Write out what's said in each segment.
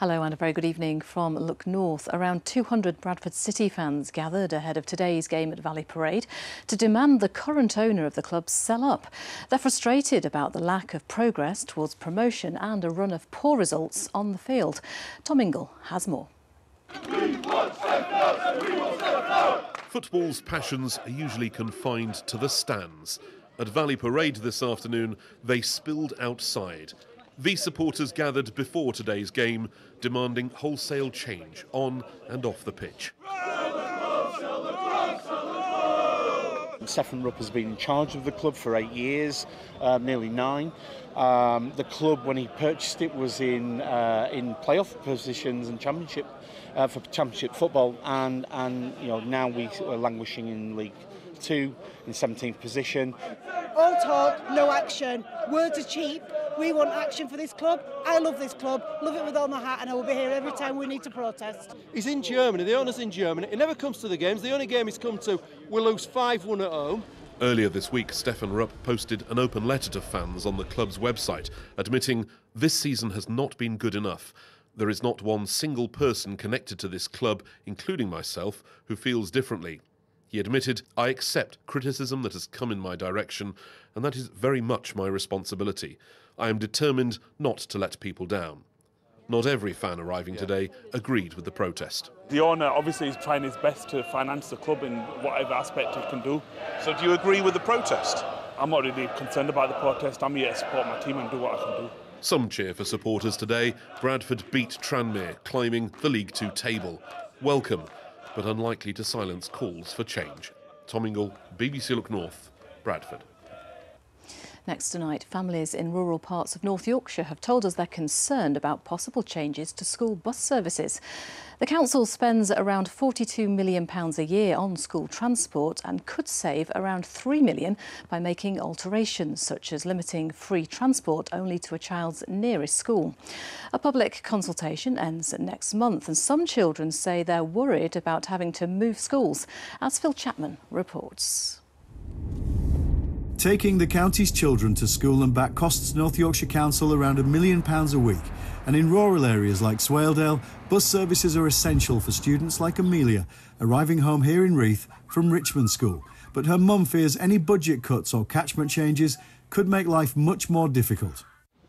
Hello and a very good evening from Look North. Around 200 Bradford City fans gathered ahead of today's game at Valley Parade to demand the current owner of the club sell up. They're frustrated about the lack of progress towards promotion and a run of poor results on the field. Tom Ingle has more. Football's passions are usually confined to the stands. At Valley Parade this afternoon, they spilled outside. These supporters gathered before today's game, demanding wholesale change on and off the pitch. Stefan Rupp has been in charge of the club for 8 years, nearly 9. The club, when he purchased it, was in playoff positions and championship for championship football, and now we are languishing in League 2 in 17th position. All talk, no action. Words are cheap. We want action for this club. I love this club, love it with all my heart, and I will be here every time we need to protest. He's in Germany, the owner's in Germany. He never comes to the games. The only game he's come to, we lose 5-1 at home. Earlier this week, Stefan Rupp posted an open letter to fans on the club's website, admitting this season has not been good enough. There is not one single person connected to this club, including myself, who feels differently. He admitted, I accept criticism that has come in my direction, and that is very much my responsibility. I am determined not to let people down. Not every fan arriving today agreed with the protest. The owner obviously is trying his best to finance the club in whatever aspect he can do. So do you agree with the protest? I'm not really concerned about the protest. I'm here to support my team and do what I can do. Some cheer for supporters today. Bradford beat Tranmere, climbing the League 2 table. Welcome, but unlikely to silence calls for change. Tom Ingle, BBC Look North, Bradford. Next tonight, families in rural parts of North Yorkshire have told us they're concerned about possible changes to school bus services. The council spends around £42 million a year on school transport and could save around £3 million by making alterations, such as limiting free transport only to a child's nearest school. A public consultation ends next month, and some children say they're worried about having to move schools, as Phil Chapman reports. Taking the county's children to school and back costs North Yorkshire Council around £1 million a week. And in rural areas like Swaledale, bus services are essential for students like Amelia, arriving home here in Reeth from Richmond School. But her mum fears any budget cuts or catchment changes could make life much more difficult.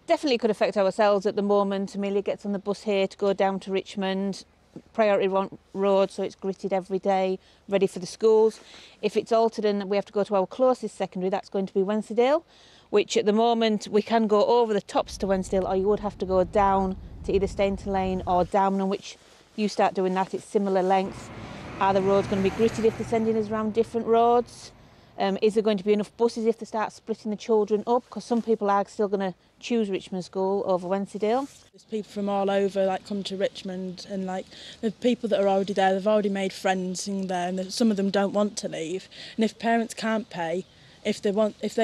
Definitely could affect ourselves at the moment. Amelia gets on the bus here to go down to Richmond. Priority road, so it's gritted every day, ready for the schools. If it's altered and we have to go to our closest secondary, that's going to be Wensleydale, which at the moment we can go over the tops to Wensleydale, or you would have to go down to either Stainton Lane or Downham, which you start doing that, it's similar length. Are the roads going to be gritted if they're sending us around different roads? Is there going to be enough buses if they start splitting the children up? Because some people are still going to choose Richmond School over Wensleydale. There's people from all over come to Richmond, and the people that are already there, they've already made friends in there, and some of them don't want to leave. And if parents can't pay, if they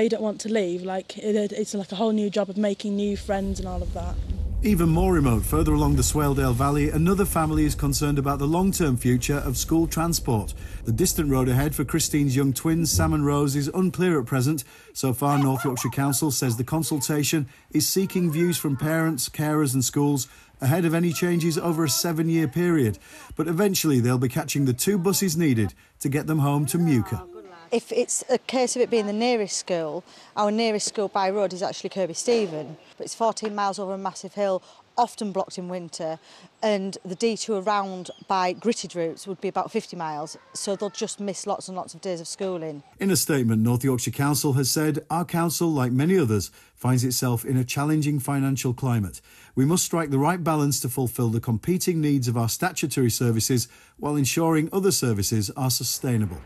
don't want to leave, it's like a whole new job of making new friends and all of that. Even more remote, further along the Swaledale Valley, another family is concerned about the long-term future of school transport. The distant road ahead for Christine's young twins, Sam and Rose, is unclear at present. So far, North Yorkshire Council says the consultation is seeking views from parents, carers and schools ahead of any changes over a 7-year period. But eventually they'll be catching the 2 buses needed to get them home to Muka. If it's a case of it being the nearest school, our nearest school by road is actually Kirby Stephen, but it's 14 miles over a massive hill, often blocked in winter, and the detour around by gritted routes would be about 50 miles, so they'll just miss lots and lots of days of schooling. In a statement, North Yorkshire Council has said, our council, like many others, finds itself in a challenging financial climate. We must strike the right balance to fulfil the competing needs of our statutory services while ensuring other services are sustainable.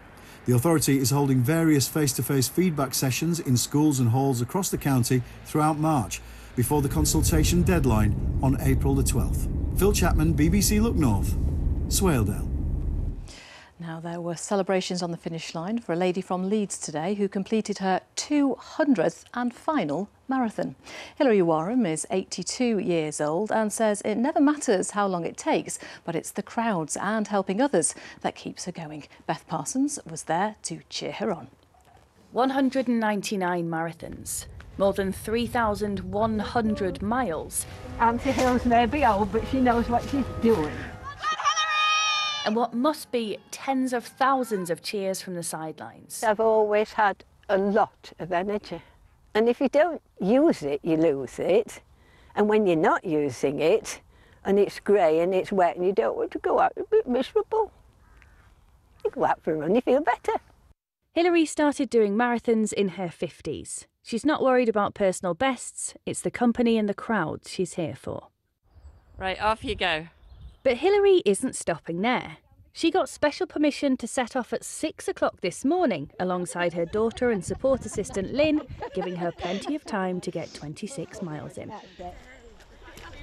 The authority is holding various face-to-face feedback sessions in schools and halls across the county throughout March, before the consultation deadline on April the 12th. Phil Chapman, BBC Look North, Swaledale. Now, there were celebrations on the finish line for a lady from Leeds today who completed her 200th and final marathon. Hilary Warham is 82 years old and says it never matters how long it takes, but it's the crowds and helping others that keeps her going. Beth Parsons was there to cheer her on. 199 marathons. more than 3,100 miles. Auntie Hills may be old, but she knows what she's doing. And what must be tens of thousands of cheers from the sidelines. I've always had a lot of energy. And if you don't use it, you lose it. And when you're not using it, and it's grey and it's wet and you don't want to go out, you're a bit miserable. You go out for a run, you feel better. Hilary started doing marathons in her 50s. She's not worried about personal bests, it's the company and the crowds she's here for. Right, off you go. But Hilary isn't stopping there. She got special permission to set off at 6 o'clock this morning alongside her daughter and support assistant Lynn, giving her plenty of time to get 26 miles in.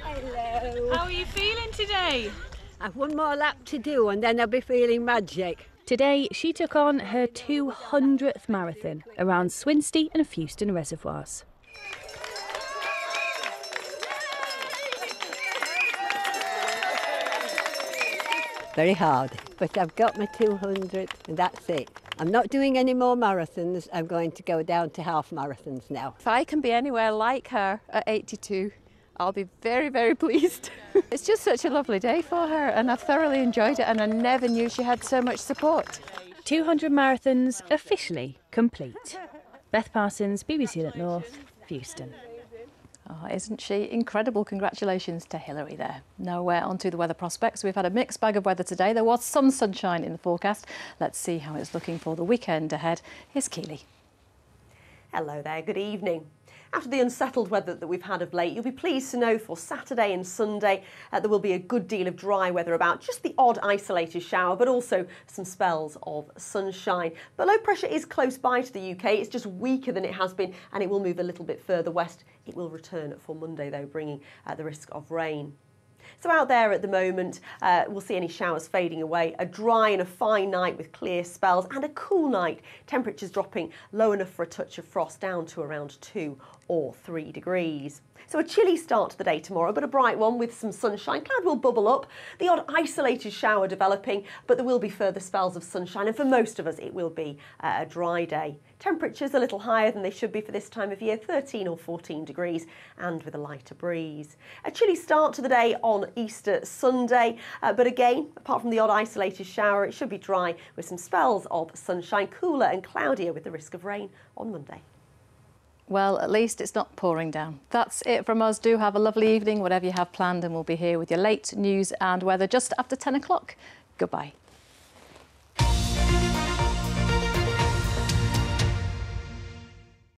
Hello. How are you feeling today? I've one more lap to do and then I'll be feeling magic. Today, she took on her 200th marathon around Swinsty and Fewston reservoirs. Very hard, but I've got my 200 and that's it. I'm not doing any more marathons. I'm going to go down to half marathons now. If I can be anywhere like her at 82, I'll be very, very pleased. It's just such a lovely day for her and I've thoroughly enjoyed it and I never knew she had so much support. 200 marathons officially complete. Beth Parsons, BBC Look North, Fewston. Oh, isn't she incredible? Congratulations to Hilary there. Now we're onto the weather prospects. We've had a mixed bag of weather today. There was some sunshine in the forecast. Let's see how it's looking for the weekend ahead. Here's Keely. Hello there, good evening. After the unsettled weather that we've had of late, you'll be pleased to know for Saturday and Sunday there will be a good deal of dry weather about, just the odd isolated shower, but also some spells of sunshine. But low pressure is close by to the UK, it's just weaker than it has been and it will move a little bit further west. It will return for Monday though, bringing the risk of rain. So out there at the moment, we'll see any showers fading away, a dry and a fine night with clear spells and a cool night. Temperatures dropping low enough for a touch of frost down to around 2 or 3 degrees. So a chilly start to the day tomorrow, but a bright one with some sunshine. Cloud will bubble up, the odd isolated shower developing, but there will be further spells of sunshine and for most of us it will be a dry day. Temperatures a little higher than they should be for this time of year, 13 or 14 degrees and with a lighter breeze. A chilly start to the day on Easter Sunday, but again, apart from the odd isolated shower, it should be dry with some spells of sunshine, cooler and cloudier with the risk of rain on Monday. Well, at least it's not pouring down. That's it from us. Do have a lovely evening, whatever you have planned, and we'll be here with your late news and weather just after 10 o'clock. Goodbye.